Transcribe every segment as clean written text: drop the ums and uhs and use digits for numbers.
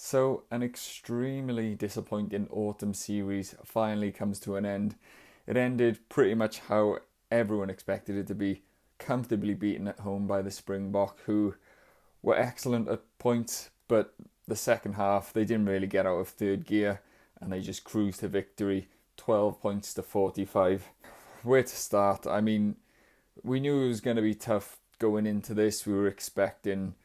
So, an extremely disappointing autumn series finally comes to an end. It ended pretty much how everyone expected it to be, comfortably beaten at home by the Springbok, who were excellent at points, but the second half they didn't really get out of third gear and they just cruised to victory, 12 points to 45. Where to start? I mean, we knew it was going to be tough going into this. We were expecting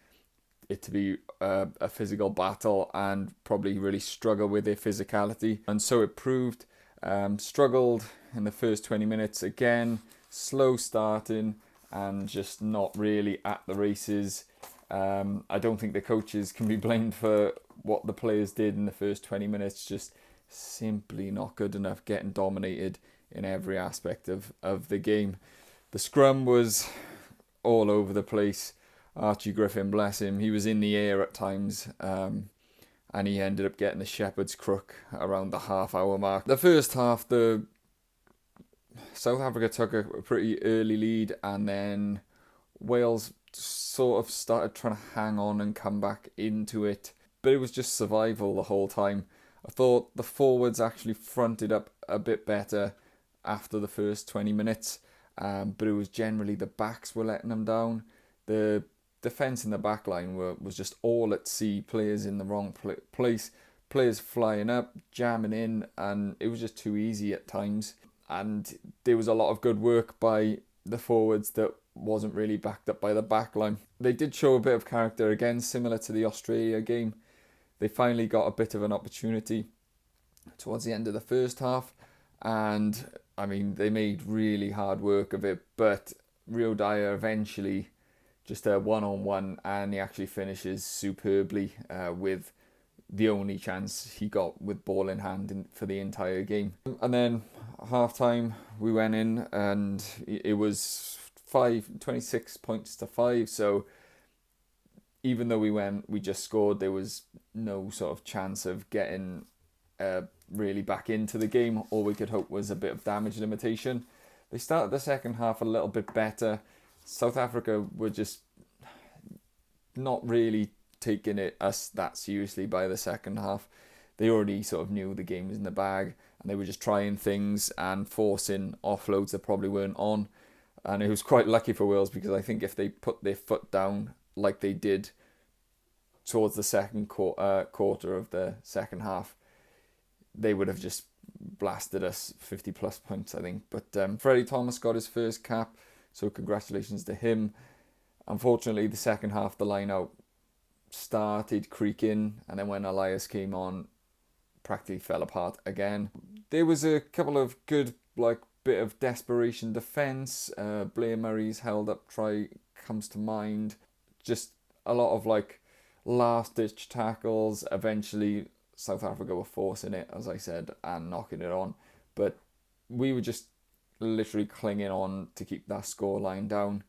it to be a physical battle and probably really struggle with their physicality. And so it proved. Struggled in the first 20 minutes again, slow starting and just not really at the races. I don't think the coaches can be blamed for what the players did in the first 20 minutes, just simply not good enough, getting dominated in every aspect of the game. The scrum was all over the place. Archie Griffin, bless him, he was in the air at times, and he ended up getting the shepherd's crook around the half-hour mark. The first half, the South Africa took a pretty early lead, and then Wales sort of started trying to hang on and come back into it, but it was just survival the whole time. I thought the forwards actually fronted up a bit better after the first 20 minutes, but it was generally the backs were letting them down. The defence in the back line was just all at sea, players in the wrong place, players flying up, jamming in, and it was just too easy at times. And there was a lot of good work by the forwards that wasn't really backed up by the back line. They did show a bit of character again, similar to the Australia game. They finally got a bit of an opportunity towards the end of the first half, and I mean, they made really hard work of it, but Rio Dyer eventually just a one-on-one, and he actually finishes superbly with the only chance he got with ball in hand for the entire game. And then half-time, we went in, and it was 26 points to 5, so even though we just scored, there was no sort of chance of getting really back into the game. All we could hope was a bit of damage limitation. They started the second half a little bit better. South Africa were just not really taking us that seriously by the second half. They already sort of knew the game was in the bag, and they were just trying things and forcing offloads that probably weren't on. And it was quite lucky for Wales, because I think if they put their foot down like they did towards the second quarter of the second half, they would have just blasted us 50 plus points, I think. But Freddie Thomas got his first cap, so congratulations to him. Unfortunately, the second half, the line-out started creaking, and then when Elias came on, practically fell apart again. There was a couple of good, bit of desperation defence. Blair Murray's held-up try comes to mind. Just a lot of, last-ditch tackles. Eventually, South Africa were forcing it, as I said, and knocking it on. But we were just literally clinging on to keep that scoreline down.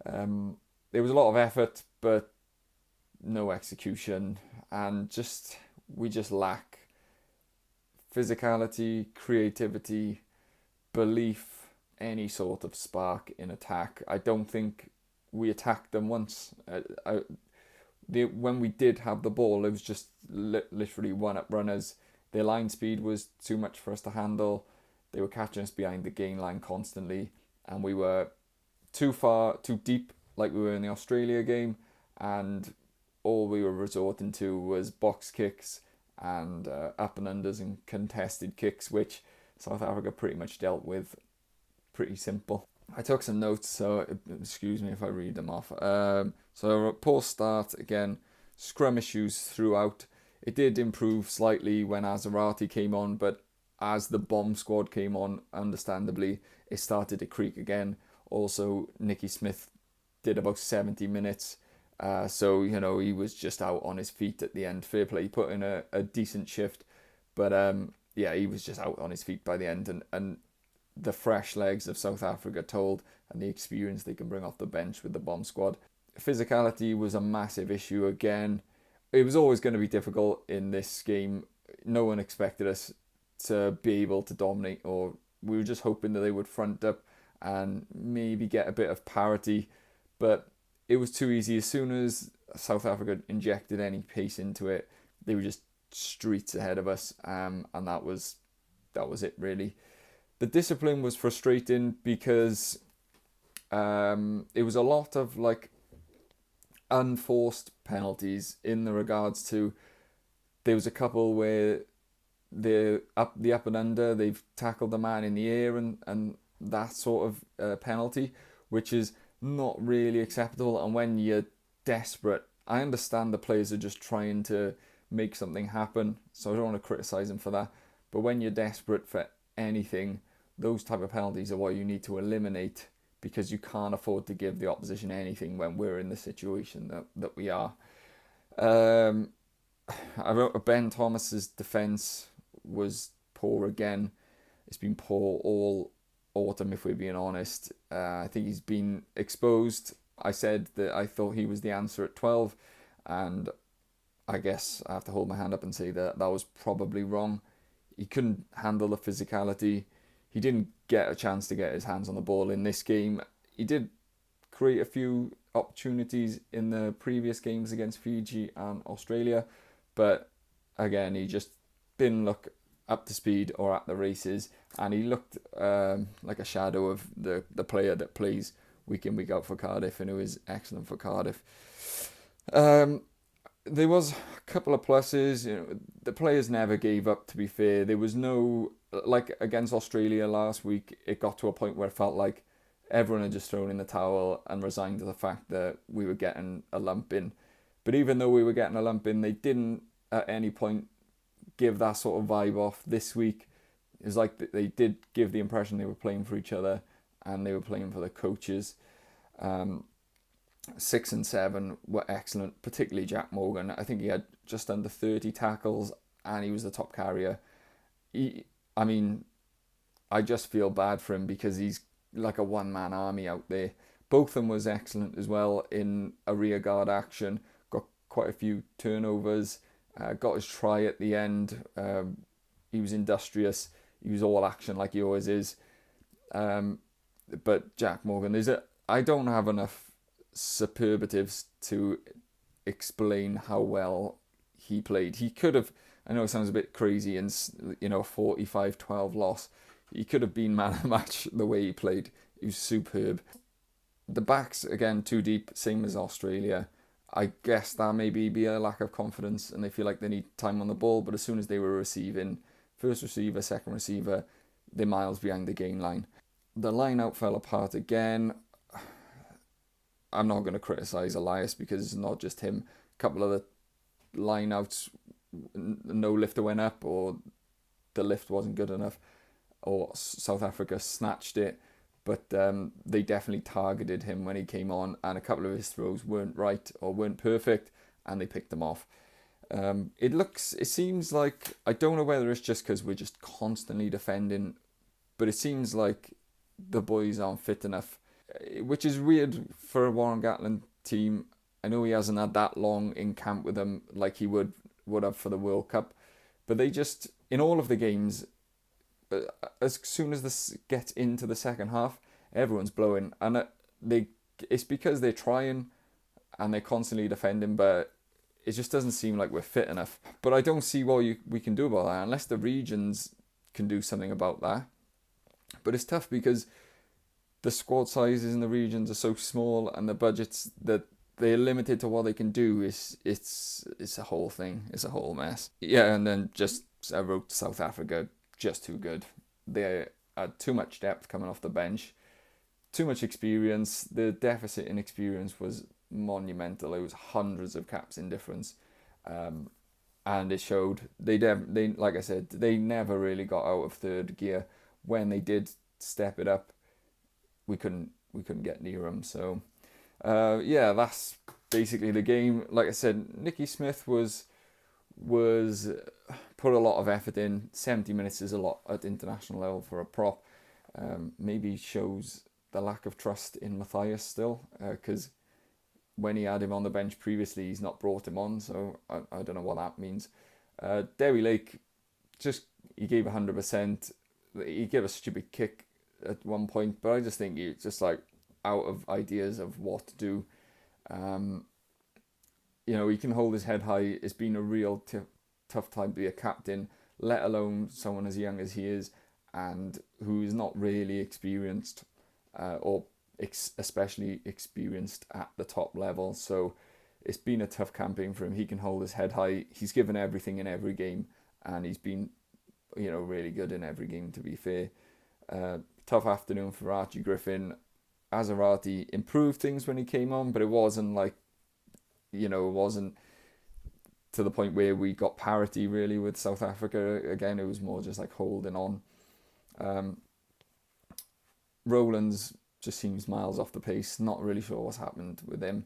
There was a lot of effort, but no execution, and we just lack physicality, creativity, belief, any sort of spark in attack. I don't think we attacked them once. When we did have the ball, it was just literally one-up runners. Their line speed was too much for us to handle. They were catching us behind the gain line constantly, and we were too deep, like we were in the Australia game, and all we were resorting to was box kicks and up and unders and contested kicks, which South Africa pretty much dealt with pretty simple. I took some notes, so excuse me if I read them off. So poor start again, scrum issues throughout. It did improve slightly when Azarati came on, but as the bomb squad came on, understandably, it started to creak again. Also, Nicky Smith did about 70 minutes. So, he was just out on his feet at the end. Fair play, he put in a decent shift. But, he was just out on his feet by the end. And the fresh legs of South Africa told, and the experience they can bring off the bench with the bomb squad. Physicality was a massive issue again. It was always going to be difficult in this game. No one expected us to be able to dominate, or we were just hoping that they would front up and maybe get a bit of parity, but it was too easy. As soon as South Africa injected any pace into it, they were just streets ahead of us, and that was it really. The discipline was frustrating because it was a lot of like unforced penalties in the regards to, there was a couple where the up and under, they've tackled the man in the air, and that sort of penalty, which is not really acceptable. And when you're desperate, I understand the players are just trying to make something happen, so I don't want to criticise them for that. But when you're desperate for anything, those type of penalties are what you need to eliminate, because you can't afford to give the opposition anything when we're in the situation that we are. I wrote Ben Thomas's defence was poor again. It's been poor all autumn, if we're being honest. I think he's been exposed. I said that I thought he was the answer at 12, and I guess I have to hold my hand up and say that was probably wrong. He couldn't handle the physicality. He didn't get a chance to get his hands on the ball in this game. He did create a few opportunities in the previous games against Fiji and Australia, but again, he just didn't look up to speed or at the races, and he looked like a shadow of the player that plays week in, week out for Cardiff, and who is excellent for Cardiff. There was a couple of pluses. The players never gave up, to be fair. There was no, like against Australia last week, it got to a point where it felt like everyone had just thrown in the towel and resigned to the fact that we were getting a lump in. But even though we were getting a lump in, they didn't at any point give that sort of vibe off this week. It was like they did give the impression they were playing for each other and they were playing for the coaches. 6 and 7 were excellent, particularly Jack Morgan. I think he had just under 30 tackles and he was the top carrier. I just feel bad for him because he's like a one-man army out there. Botham was excellent as well in a rearguard action, got quite a few turnovers, got his try at the end. He was industrious, he was all action like he always is. But Jack Morgan, I don't have enough superlatives to explain how well he played. He could have, I know it sounds a bit crazy, and 45-12 loss, he could have been man of the match the way he played. He was superb. The backs, again, too deep, same as Australia. I guess that maybe be a lack of confidence and they feel like they need time on the ball, but as soon as they were receiving, first receiver, second receiver, they're miles behind the gain line. The line out fell apart again. I'm not going to criticise Elias because it's not just him. A couple of the line outs, no lifter went up, or the lift wasn't good enough, or South Africa snatched it, but they definitely targeted him when he came on, and a couple of his throws weren't right or weren't perfect, and they picked them off. It seems like, I don't know whether it's just because we're just constantly defending, but it seems like the boys aren't fit enough, which is weird for a Warren Gatland team. I know he hasn't had that long in camp with them like he would have for the World Cup, but they just, in all of the games, as soon as this gets into the second half, everyone's blowing, and it's because they're trying and they're constantly defending, but it just doesn't seem like we're fit enough. But I don't see what we can do about that unless the regions can do something about that. But it's tough because the squad sizes in the regions are so small, and the budgets that they're limited to what they can do. It's a whole thing. It's a whole mess. Yeah, and then I wrote South Africa, just too good. They had too much depth coming off the bench, too much experience. The deficit in experience was monumental. It was hundreds of caps in difference, and it showed. They like I said, they never really got out of third gear. When they did step it up, we couldn't get near them. So that's basically the game. Like I said, Nicky Smith was put a lot of effort in. 70 minutes is a lot at international level for a prop. Maybe shows the lack of trust in Matthias still, because when he had him on the bench previously, he's not brought him on, so I don't know what that means. Derry Lake, he gave 100%. He gave a stupid kick at one point, but I just think he's just like out of ideas of what to do. he can hold his head high. It's been a real tough time to be a captain, let alone someone as young as he is, and who's not really experienced, or especially experienced at the top level. So it's been a tough campaign for him. He can hold his head high. He's given everything in every game, and he's been, really good in every game, to be fair. Tough afternoon for Archie Griffin. Azarati improved things when he came on, but it wasn't like, it wasn't to the point where we got parity really with South Africa. Again, it was more just like holding on. Rowlands just seems miles off the pace. Not really sure what's happened with him.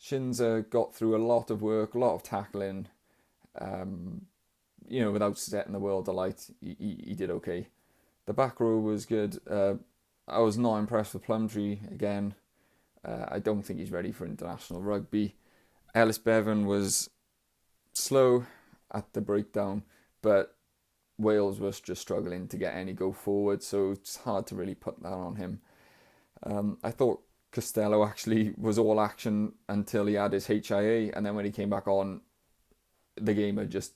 Shinza got through a lot of work, a lot of tackling. Without setting the world alight, he did okay. The back row was good. I was not impressed with Plumtree again. I don't think he's ready for international rugby. Ellis Bevan was slow at the breakdown, but Wales was just struggling to get any go forward, so it's hard to really put that on him. I thought Costello actually was all action until he had his HIA, and then when he came back on, the game had just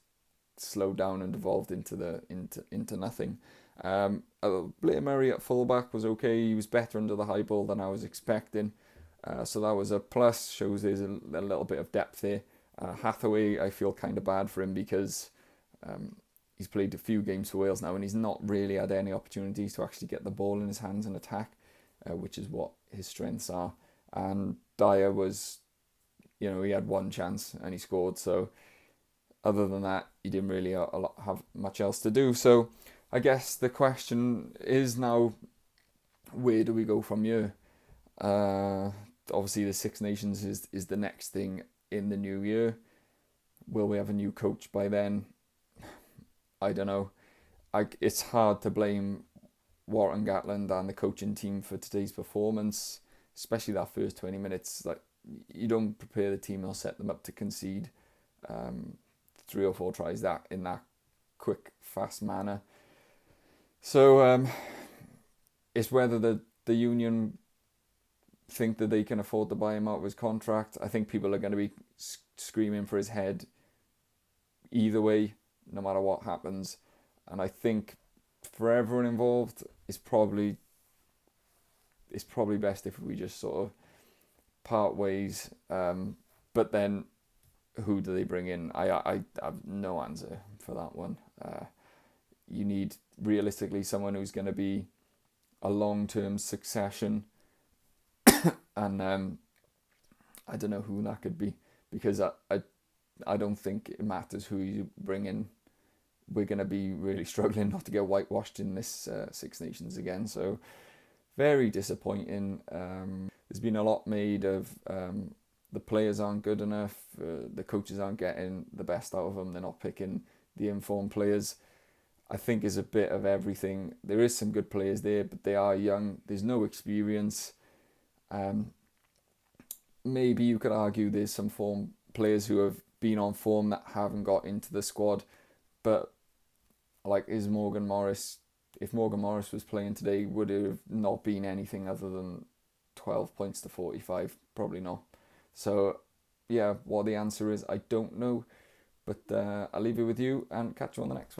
slowed down and devolved into nothing. Blair Murray at fullback was okay. He was better under the high ball than I was expecting, so that was a plus. Shows there's a little bit of depth there. Hathaway, I feel kind of bad for him because he's played a few games for Wales now and he's not really had any opportunities to actually get the ball in his hands and attack, which is what his strengths are. And Dyer was, he had one chance and he scored. So other than that, he didn't really have much else to do. So I guess the question is now, where do we go from here? Obviously, the Six Nations is the next thing in the new year. Will we have a new coach by then? I don't know. It's hard to blame Warren Gatland and the coaching team for today's performance, especially that first 20 minutes. Like, you don't prepare the team or set them up to concede 3 or 4 tries in that quick, fast manner. So it's whether the union think that they can afford to buy him out of his contract. I think people are going to be screaming for his head either way, no matter what happens. And I think for everyone involved, it's probably best if we just sort of part ways. But then, who do they bring in? I have no answer for that one. You need realistically someone who's going to be a long-term succession, and I don't know who that could be, because I don't think it matters who you bring in. We're going to be really struggling not to get whitewashed in this Six Nations again. So very disappointing. There's been a lot made of the players aren't good enough. The coaches aren't getting the best out of them. They're not picking the informed players. I think is a bit of everything. There is some good players there, but they are young. There's no experience. Maybe you could argue there's some players who have been on form that haven't got into the squad. But like, if Morgan Morris was playing today, would it have not been anything other than 12 points to 45? Probably not. So yeah, what the answer is, I don't know. But I'll leave it with you and catch you on the next one.